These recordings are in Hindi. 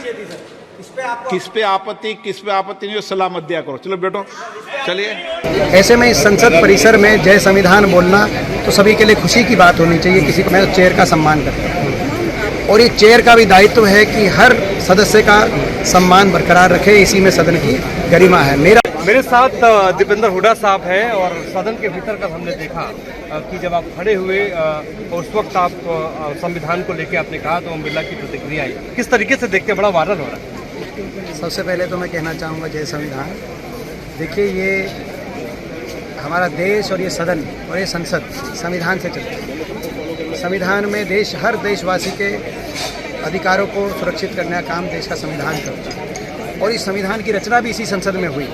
चाहिए थी सर। किस पे आपत्ति नहीं हो, सलाह मत दिया करो। चलो बैठो, चलिए। ऐसे में इस संसद परिसर में जय संविधान बोलना तो सभी के लिए खुशी की बात होनी चाहिए। किसी को मैं चेयर का सम्मान करता हूँ और ये चेयर का भी दायित्व है कि हर सदस्य का सम्मान बरकरार रखे, इसी में सदन की गरिमा है। मेरे साथ दीपेंद्र हुड्डा साहब हैं और सदन के भीतर कल हमने देखा कि जब आप खड़े हुए और उस वक्त आप संविधान को लेकर आपने कहा तो ओम बिरला की प्रतिक्रिया आई, किस तरीके से देखते बड़ा वायरल हो रहा है? सबसे पहले तो मैं कहना चाहूँगा जय संविधान। देखिए, ये हमारा देश और ये सदन और ये संसद संविधान से चलता है। संविधान में हर देशवासी के अधिकारों को सुरक्षित करने का काम देश का संविधान करता है और इस संविधान की रचना भी इसी संसद में हुई।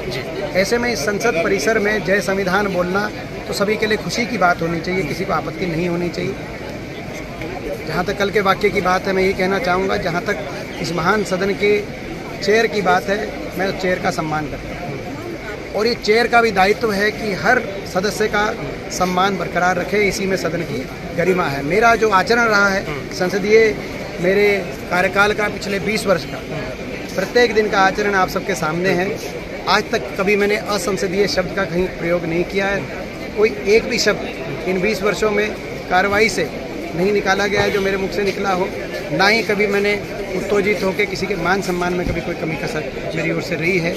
ऐसे में इस संसद परिसर में जय संविधान बोलना तो सभी के लिए खुशी की बात होनी चाहिए, किसी को आपत्ति नहीं होनी चाहिए। जहाँ तक कल के वाक्य की बात है, मैं ये कहना चाहूँगा, जहाँ तक इस महान सदन के चेयर की बात है, मैं उस चेयर का सम्मान करता हूँ और ये चेयर का भी दायित्व है कि हर सदस्य का सम्मान बरकरार रखे, इसी में सदन की गरिमा है। मेरा जो आचरण रहा है संसदीय, मेरे कार्यकाल का पिछले 20 वर्ष का प्रत्येक दिन का आचरण आप सबके सामने है। आज तक कभी मैंने असंसदीय शब्द का कहीं प्रयोग नहीं किया है। कोई एक भी शब्द इन 20 वर्षों में कार्रवाई से नहीं निकाला गया है जो मेरे मुख से निकला हो। ना ही कभी मैंने उत्तेजित होकर किसी के मान सम्मान में कभी कोई कमी कसर मेरी ओर से रही है।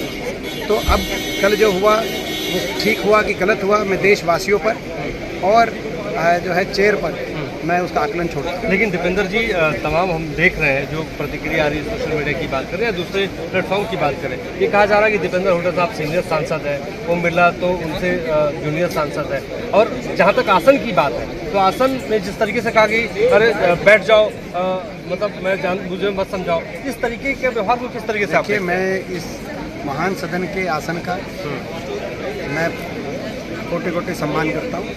तो अब कल जो हुआ वो ठीक हुआ कि गलत हुआ, मैं देशवासियों पर और जो है चेयर पर मैं उसका आकलन छोड़ता हूँ। लेकिन दीपेंद्र जी, तमाम हम देख रहे हैं जो प्रतिक्रिया आ रही है, सोशल मीडिया की बात करें या दूसरे प्लेटफॉर्म की बात करें, ये कहा जा रहा है कि दीपेंद्र हुड्डा साहब सीनियर सांसद है, ओम बिरला तो उनसे जूनियर सांसद है। और जहाँ तक आसन की बात है तो आसन में जिस तरीके से कहा कि अरे बैठ जाओ, मतलब मैं मुझे मत समझाओ, इस तरीके के व्यवहार को किस तरीके से आप? मैं इस महान सदन के आसन का मैं कोटि कोटि सम्मान करता हूँ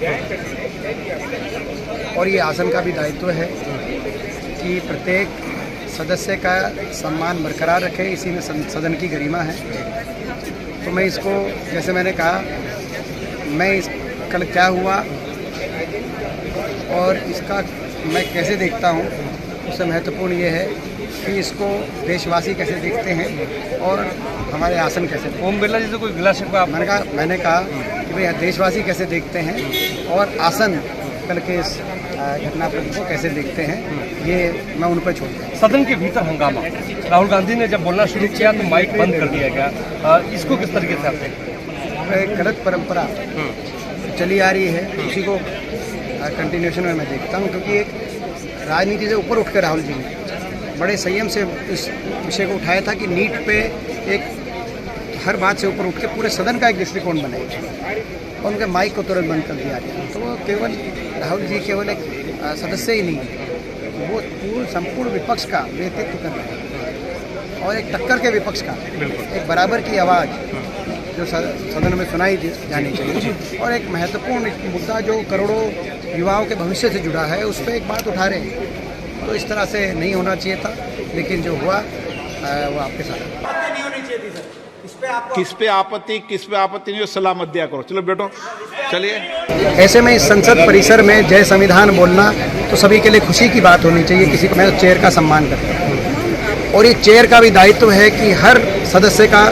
और ये आसन का भी दायित्व है कि प्रत्येक सदस्य का सम्मान बरकरार रखे, इसी में सदन की गरिमा है। तो मैं इसको, जैसे मैंने कहा, मैं इस कल क्या हुआ और इसका मैं कैसे देखता हूँ, उससे महत्वपूर्ण ये है कि इसको देशवासी कैसे देखते हैं और हमारे आसन कैसे देखते हैं। ओम बिरला जी से कोई गिला शिकवा? मैंने कहा कि भाई देशवासी कैसे देखते हैं और आसन कल के इस घटनाक्रम को कैसे देखते हैं, ये मैं उन पर छोड़ता हूँ। सदन के भीतर हंगामा, राहुल गांधी ने जब बोलना शुरू किया तो माइक बंद कर दिया गया, इसको किस तरीके से आप देखते हैं? एक गलत परंपरा चली आ रही है, उसी को कंटिन्यूशन में मैं देखता हूँ, क्योंकि एक राजनीति से ऊपर उठ कर राहुल जी ने बड़े संयम से इस विषय को उठाया था कि नीट पे एक हर बात से ऊपर उठ के पूरे सदन का एक दृष्टिकोण बनाए और उनके माइक को तुरंत बंद कर दिया गया। तो वो केवल राहुल जी केवल एक सदस्य ही नहीं है, वो संपूर्ण विपक्ष का नेतृत्व कर रहे हैं और एक टक्कर के विपक्ष का एक बराबर की आवाज़ जो सदन में सुनाई जानी चाहिए और एक महत्वपूर्ण मुद्दा जो करोड़ों युवाओं के भविष्य से जुड़ा है, उस पर एक बात उठा रहे हैं। तो इस तरह से नहीं होना चाहिए था, लेकिन जो हुआ वो आपके साथ नहीं होनी चाहिए थी सर। किस पे आपत्ति नहीं हो, सलाह मत दिया करो। चलो बैठो, चलिए। ऐसे में इस संसद परिसर में जय संविधान बोलना तो सभी के लिए खुशी की बात होनी चाहिए। किसी को मैं चेयर का सम्मान करता हूँ और ये चेयर का भी दायित्व है कि हर सदस्य का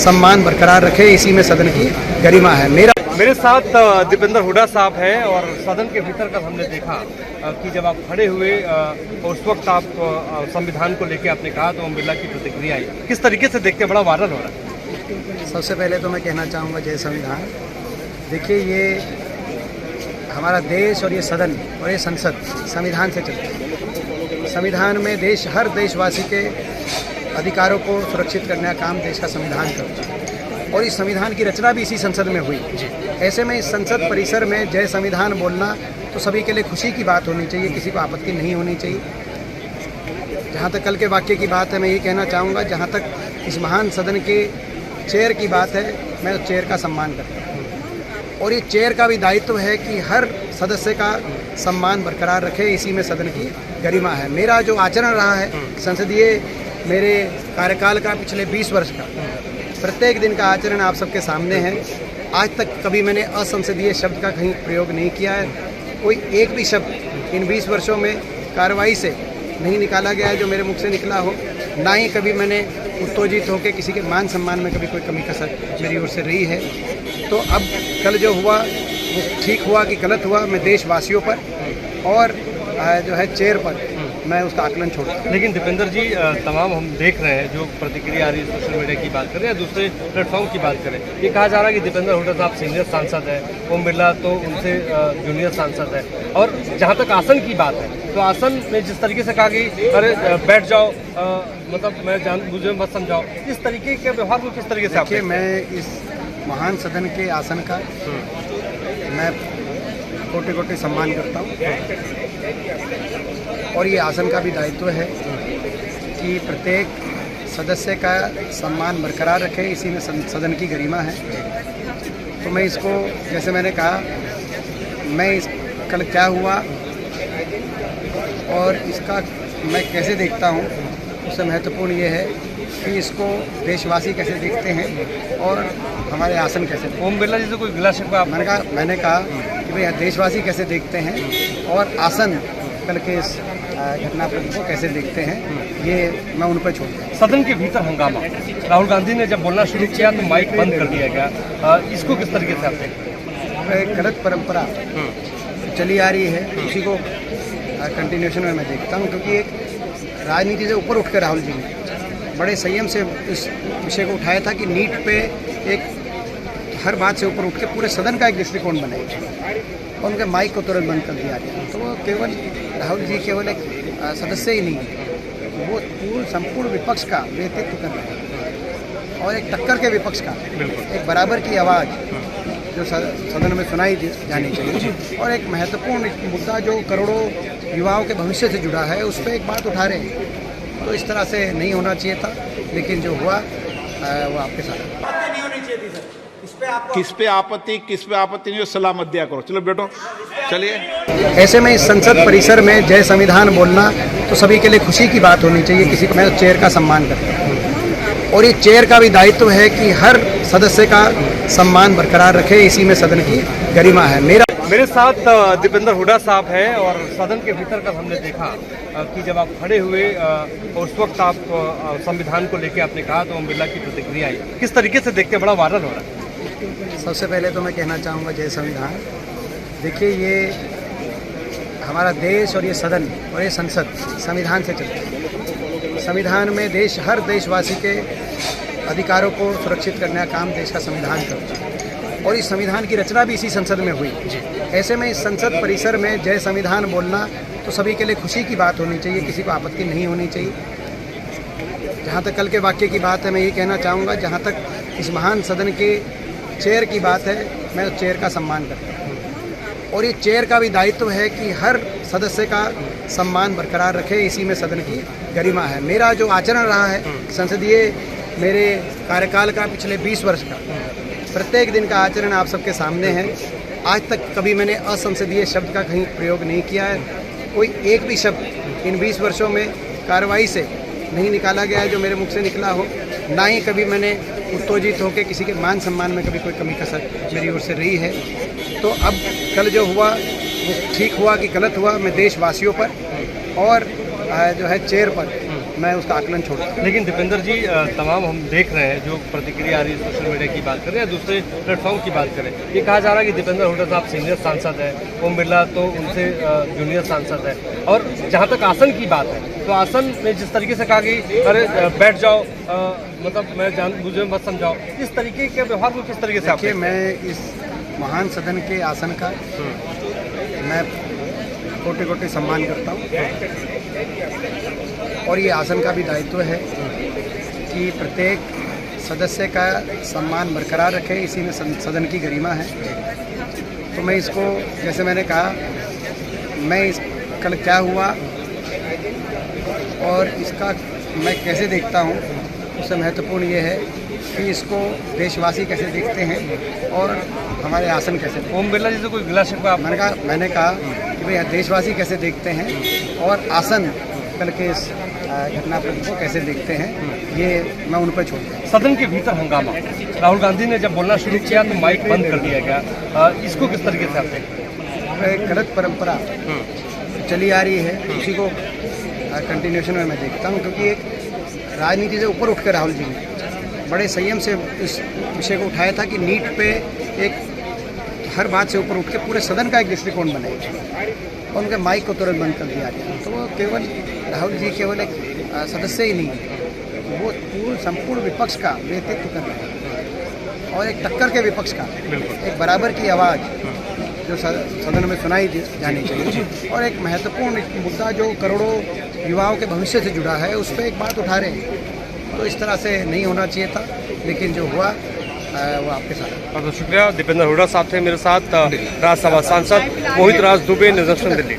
सम्मान बरकरार रखे, इसी में सदन की गरिमा है। मेरे साथ दीपेंद्र हुड्डा साहब हैं और सदन के भीतर कल हमने देखा कि जब आप खड़े हुए और उस वक्त आप संविधान को लेकर आपने कहा तो ओम बिरला की प्रतिक्रिया आई, किस तरीके से देखते बड़ा वायरल हो रहा है? सबसे पहले तो मैं कहना चाहूँगा जय संविधान। देखिए, ये हमारा देश और ये सदन और ये संसद संविधान से चलता है। संविधान में हर देशवासी के अधिकारों को सुरक्षित करने का काम देश का संविधान करता है और इस संविधान की रचना भी इसी संसद में हुई। ऐसे में इस संसद परिसर में जय संविधान बोलना तो सभी के लिए खुशी की बात होनी चाहिए, किसी को आपत्ति नहीं होनी चाहिए। जहाँ तक कल के वाक्य की बात है, मैं ये कहना चाहूँगा, जहाँ तक इस महान सदन के चेयर की बात है, मैं उस चेयर का सम्मान करता हूँ और ये चेयर का भी दायित्व है कि हर सदस्य का सम्मान बरकरार रखे, इसी में सदन की गरिमा है। मेरा जो आचरण रहा है संसदीय, मेरे कार्यकाल का पिछले 20 वर्ष का प्रत्येक दिन का आचरण आप सबके सामने है। आज तक कभी मैंने असंसदीय शब्द का कहीं प्रयोग नहीं किया है। कोई एक भी शब्द इन 20 वर्षों में कार्रवाई से नहीं निकाला गया है जो मेरे मुख से निकला हो। ना ही कभी मैंने उत्तेजित होकर किसी के मान सम्मान में कभी कोई कमी कसर मेरी ओर से रही है। तो अब कल जो हुआ वो ठीक हुआ कि गलत हुआ, मैं देशवासियों पर और जो है चेयर पर मैं उसका आकलन छोड़ता हूं। लेकिन दीपेंद्र जी, तमाम हम देख रहे हैं जो प्रतिक्रिया आ रही है सोशल मीडिया की बात करें या दूसरे प्लेटफॉर्म की बात करें, ये कहा जा रहा है कि दीपेंद्र हुड्डा साहब सीनियर सांसद है, ओम बिरला तो उनसे जूनियर सांसद है। और जहाँ तक आसन की बात है तो आसन में जिस तरीके से कहा कि अरे बैठ जाओ, मतलब मुझे मत समझाओ, इस तरीके के व्यवहार को किस तरीके से देखिए, मैं इस महान सदन के आसन का मैं कोटि कोटि सम्मान करता हूँ और ये आसन का भी दायित्व है कि प्रत्येक सदस्य का सम्मान बरकरार रखे, इसी में सदन की गरिमा है। तो मैं इसको, जैसे मैंने कहा, मैं इस कल क्या हुआ और इसका मैं कैसे देखता हूँ, उससे महत्वपूर्ण ये है कि इसको देशवासी कैसे देखते हैं और हमारे आसन कैसे देखते हैं। ओम बिरला जी से कोई गिला शिकवा मैंने कहा कि भाई देशवासी कैसे देखते हैं और आसन कल के इस घटनाक्रम को कैसे देखते हैं, ये मैं उन पर छोड़ता हूँ। सदन के भीतर हंगामा, राहुल गांधी ने जब बोलना शुरू किया तो माइक बंद कर दिया गया, इसको किस तरीके से आप देखते हैं? एक गलत परंपरा चली आ रही है, उसी को कंटिन्यूशन में मैं देखता हूँ, क्योंकि एक राजनीति से ऊपर उठ कर राहुल जी ने बड़े संयम से इस विषय को उठाया था कि नीट पे एक हर बात से ऊपर उठ के पूरे सदन का एक दृष्टिकोण बनाए और उनके माइक को तुरंत बंद कर दिया गया। तो वो केवल राहुल जी केवल एक सदस्य ही नहीं है, वो संपूर्ण विपक्ष का नेतृत्व कर रहे हैं और एक टक्कर के विपक्ष का एक बराबर की आवाज़ जो सदन में सुनाई जानी चाहिए और एक महत्वपूर्ण मुद्दा जो करोड़ों युवाओं के भविष्य से जुड़ा है, उस पर एक बात उठा रहे हैं। तो इस तरह से नहीं होना चाहिए था, लेकिन जो हुआ वो आपके साथ किस पे आपत्ति नहीं हो, सलाह मत दिया करो। चलो बेटो, चलिए। ऐसे में इस संसद परिसर में जय संविधान बोलना तो सभी के लिए खुशी की बात होनी चाहिए। किसी को, मैं चेयर का सम्मान करता हूँ और ये चेयर का भी दायित्व है कि हर सदस्य का सम्मान बरकरार रखे, इसी में सदन की गरिमा है। मेरे साथ दीपेंद्र हुड्डा साहब हैं और सदन के भीतर का हमने देखा कि जब आप खड़े हुए उस वक्त आप संविधान को लेकर आपने कहा तो ओम बिरला की प्रतिक्रिया आई, किस तरीके से देखते, बड़ा वायरल हो रहा है। सबसे पहले तो मैं कहना चाहूँगा जय संविधान। देखिए, ये हमारा देश और ये सदन और ये संसद संविधान से चलता है। संविधान में हर देशवासी के अधिकारों को सुरक्षित करने का काम देश का संविधान करता है और इस संविधान की रचना भी इसी संसद में हुई। ऐसे में इस संसद परिसर में जय संविधान बोलना तो सभी के लिए खुशी की बात होनी चाहिए, किसी को आपत्ति नहीं होनी चाहिए। जहाँ तक कल के वाक्य की बात है, मैं ये कहना चाहूँगा, जहाँ तक इस महान सदन के चेयर की बात है, मैं चेयर का सम्मान करता हूँ और ये चेयर का भी दायित्व है कि हर सदस्य का सम्मान बरकरार रखे, इसी में सदन की गरिमा है। मेरा जो आचरण रहा है संसदीय, मेरे कार्यकाल का पिछले 20 वर्ष का प्रत्येक दिन का आचरण आप सबके सामने है। आज तक कभी मैंने असंसदीय शब्द का कहीं प्रयोग नहीं किया है। कोई एक भी शब्द इन 20 वर्षों में कार्रवाई से नहीं निकाला गया है जो मेरे मुख से निकला हो। ना ही कभी मैंने उत्तेजित होकर किसी के मान सम्मान में कभी कोई कमी कसर मेरी ओर से रही है। तो अब कल जो हुआ वो ठीक हुआ कि गलत हुआ, मैं देशवासियों पर और जो है चेयर पर मैं उसका आकलन छोड़ता हूँ। लेकिन दीपेंद्र जी, तमाम हम देख रहे हैं जो प्रतिक्रिया आ रही है सोशल मीडिया की बात करें या दूसरे प्लेटफॉर्म की बात करें, ये कहा जा रहा है कि दीपेंद्र हुड्डा साहब सीनियर सांसद है, ओम बिरला तो उनसे जूनियर सांसद है। और जहाँ तक आसन की बात है तो आसन में जिस तरीके से कहा कि अरे बैठ जाओ, मतलब मुझे मत समझाओ, इस तरीके के व्यवहार को किस तरीके से आप? मैं इस महान सदन के आसन का मैं कोटि कोटि सम्मान करता हूँ और ये आसन का भी दायित्व है कि प्रत्येक सदस्य का सम्मान बरकरार रखे, इसी में सदन की गरिमा है। तो मैं इसको, जैसे मैंने कहा, मैं इस कल क्या हुआ और इसका मैं कैसे देखता हूँ, उससे महत्वपूर्ण ये है कि इसको देशवासी कैसे देखते हैं और हमारे आसन कैसे देखते हैं। ओम बिरला जी से कोई गिला शिकवा? मैंने कहा कि भाई देशवासी कैसे देखते हैं और आसन कल के इस घटनाक्रम को कैसे देखते हैं, ये मैं उन पर छोड़ता हूँ। सदन के भीतर हंगामा, राहुल गांधी ने जब बोलना शुरू किया तो माइक बंद कर दिया गया, इसको किस तरीके से आप देखते हैं? एक गलत परंपरा चली आ रही है, उसी को कंटिन्यूशन में मैं देखता हूँ, क्योंकि एक राजनीति से ऊपर उठ कर राहुल जी ने बड़े संयम से इस विषय को उठाया था कि नीट पे एक हर बात से ऊपर उठ के पूरे सदन का एक दृष्टिकोण बनाए और उनके माइक को तुरंत बंद कर दिया गया। तो वो केवल राहुल जी केवल एक सदस्य ही नहीं है, वो संपूर्ण विपक्ष का नेतृत्व कर रहे हैं और एक टक्कर के विपक्ष का एक बराबर की आवाज़ जो सदन में सुनाई जानी चाहिए और एक महत्वपूर्ण मुद्दा जो करोड़ों युवाओं के भविष्य से जुड़ा है उस पर एक बात उठा रहे हैं। तो इस तरह से नहीं होना चाहिए था, लेकिन जो हुआ वो आपके साथ। बहुत बहुत शुक्रिया। दीपेंद्र हुड्डा साहब थे मेरे साथ, राज्यसभा सांसद मोहित राज दुबे, निदर्शन दिल्ली।